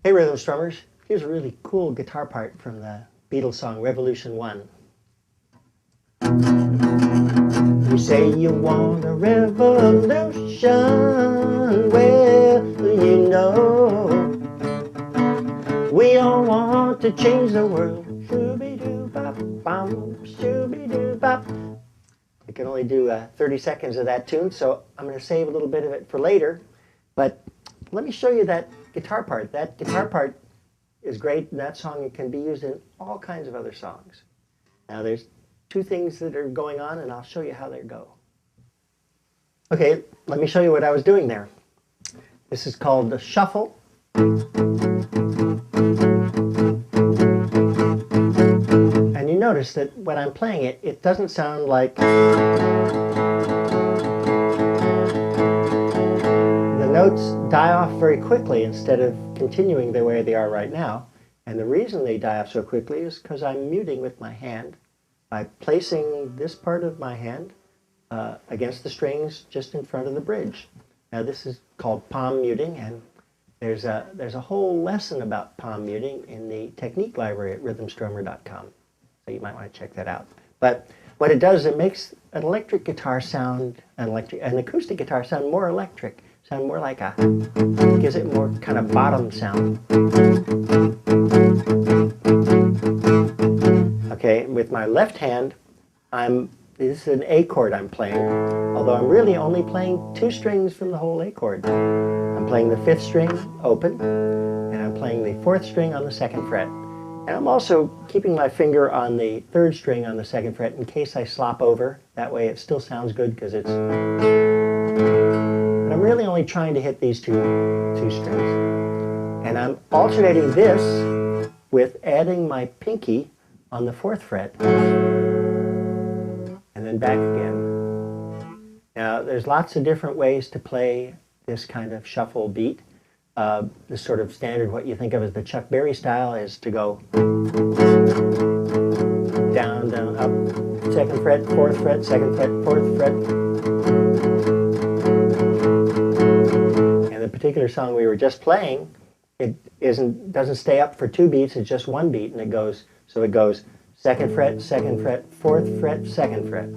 Hey rhythm strummers, here's a really cool guitar part from the Beatles song Revolution 1. You say you want a revolution, well, you know, we all want to change the world. Shooby-doo-bop-bum, shooby-doo-bop. I can only do 30 seconds of that tune, so I'm going to save a little bit of it for later. But let me show you that guitar part. That guitar part is great in that song. It can be used in all kinds of other songs. Now there's two things that are going on, and I'll show you how they go. Okay, let me show you what I was doing there. This is called the shuffle. And you notice that when I'm playing it, it doesn't sound like the notes die off very quickly instead of continuing the way they are right now. And the reason they die off so quickly is because I'm muting with my hand by placing this part of my hand against the strings just in front of the bridge. Now this is called palm muting, and there's a whole lesson about palm muting in the technique library at rhythmstrummer.com. So you might want to check that out. But what it does, it makes an electric guitar sound, an acoustic guitar sound more electric, sound more like gives it more kind of bottom sound. Okay, with my left hand, this is an A chord I'm playing, although I'm really only playing two strings from the whole A chord. I'm playing the 5th string open, and I'm playing the 4th string on the 2nd fret. And I'm also keeping my finger on the 3rd string on the 2nd fret in case I slop over. That way it still sounds good because it's... But I'm really only trying to hit these two strings. And I'm alternating this with adding my pinky on the 4th fret. And then back again. Now, there's lots of different ways to play this kind of shuffle beat. The sort of standard, what you think of as the Chuck Berry style, is to go down, down, up, 2nd fret, 4th fret, 2nd fret, 4th fret. And the particular song we were just playing, it doesn't stay up for 2 beats, it's just 1 beat, and it goes 2nd fret, 2nd fret, 4th fret, 2nd fret.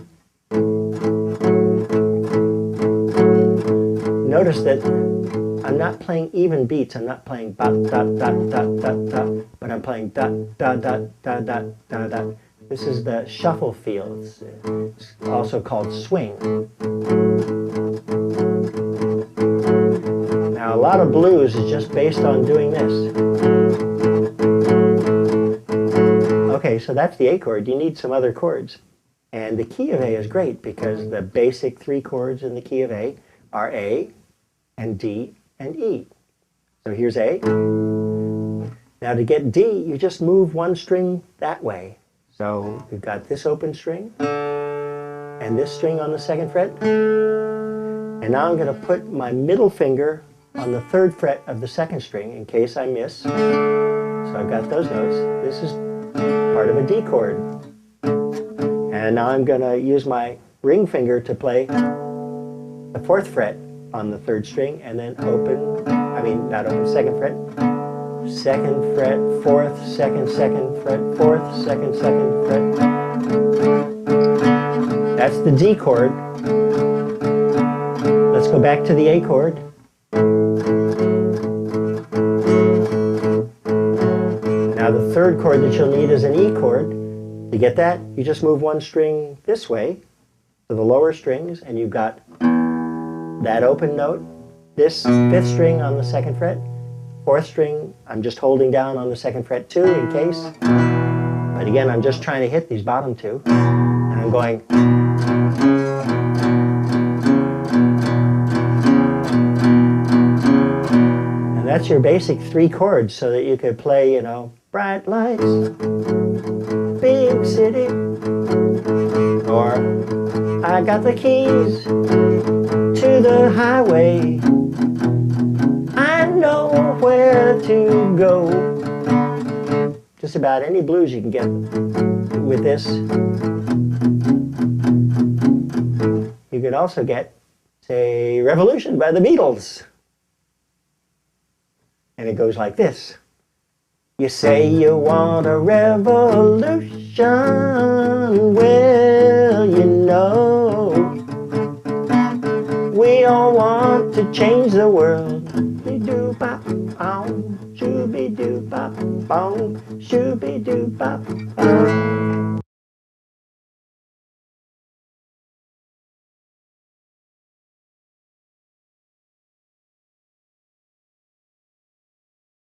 Notice that I'm not playing even beats. I'm not playing ba da da da da da, but I'm playing da da da da da da da. This is the shuffle feel. It's also called swing. Now a lot of blues is just based on doing this. Okay, so that's the A chord. You need some other chords. And the key of A is great because the basic 3 chords in the key of A are A and D and E. So here's A. Now to get D, you just move 1 string that way. So we've got this open string and this string on the 2nd fret. And now I'm going to put my middle finger on the 3rd fret of the 2nd string in case I miss. So I've got those notes. This is part of a D chord. And now I'm going to use my ring finger to play the 4th fret on the 3rd string, and then not open, 2nd fret, 2nd fret, 4th, 2nd, 2nd fret, 4th, 2nd, 2nd fret. That's the D chord. Let's go back to the A chord. Now the 3rd chord that you'll need is an E chord. To get that, you just move 1 string this way to the lower strings, and you've got that open note, this 5th string on the 2nd fret, 4th string, I'm just holding down on the 2nd fret too in case. But again, I'm just trying to hit these bottom 2. And I'm going. And that's your basic 3 chords so that you could play, bright lights, big city, or I got the keys to the highway, I know where to go. Just about any blues you can get with this. You could also get, say, Revolution by the Beatles. And it goes like this. You say you want a revolution, well, you know, we all want to change the world. Shoo-be-doo-bop-bow, shoo-be-doo-bop-bow, shoo-be-doo-bop-bow.